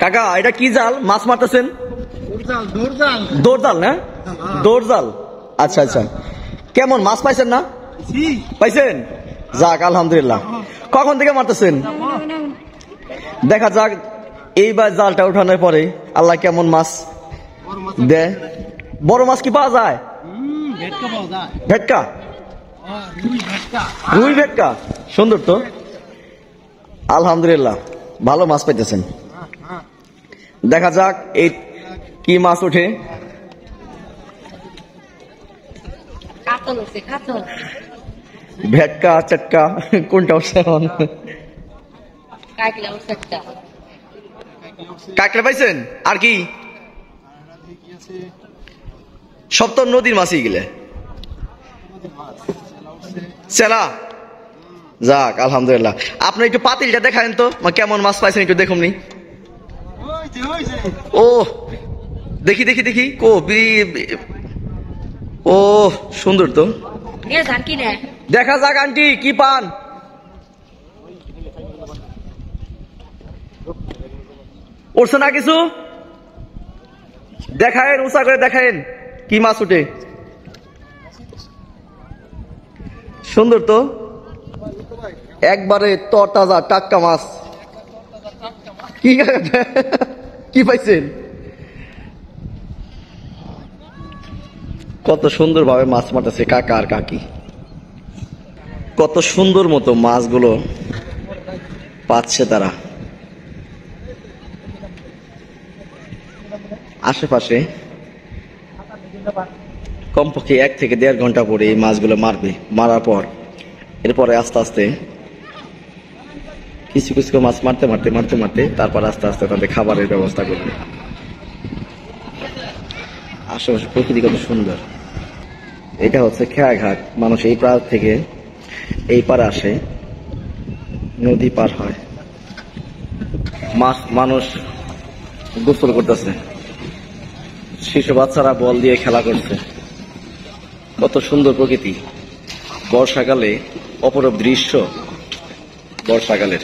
কাকা এটা কি জাল মাছ মারতেছেন? দৌড় জাল না? দৌড় জাল। আচ্ছা আচ্ছা, কেমন মাছ পাইছেন না? পাইছেন? যাক আলহামদুলিল্লাহ। কখন থেকে মারতেছেন? দেখা যাক এইবার জালটা উঠানোর পরে আল্লাহ কেমন মাছ দেয়। বড় মাছ কি পাওয়া যায়? ভেটকা, রুই ভেটকা, সুন্দর তো। আলহামদুলিল্লাহ ভালো মাছ পাইতেছেন। দেখা যাক এই কি মাছ ওঠে। ভেটকা চটকা কোনটা উঠছে? কাঁকড়া পাইছেন? আর কি? সব তো নদীর মাছই গেলে। চেলা, যাক আলহামদুলিল্লাহ। আপনি একটু পাতিলটা দেখান তো কেমন মাছ পাইছেন, একটু দেখুন নি। ও দেখি দেখি দেখি, ও সুন্দর তো। দেখা যাক আন্টি কি পান। উঠছে না কিছু? দেখায়েন, উঁচা করে দেখায়েন কি মাছ উঠে। সুন্দর তো, একবারে তরতাজা টাটকা মাছ। কি পাইছেন? কত সুন্দর ভাবে মাছ মারতেছে কাকা আর কাকি। কত সুন্দর মতো মাছগুলো পাচ্ছে তারা। আশেপাশে কমপক্ষে 1 থেকে 1.5 ঘন্টা পরে এই মাছগুলো মারবে। মারার পর এরপরে আস্তে আস্তে কিছু কিছু মাছ মারতে মারতে মারতে মারতে তারপর আস্তে আস্তে তাদের খাবারের ব্যবস্থা করবে। আশেপাশে প্রকৃতি কত সুন্দর। এটা হচ্ছে খেয়াঘাট। মানুষ এই পার থেকে এই পারে আসে, নদী পার হয়, মানুষ গোসল করতেছে, শিশু বাচ্চারা বল দিয়ে খেলা করছে। কত সুন্দর প্রকৃতি। বর্ষাকালে অপরূপ দৃশ্য বর্ষাকালের।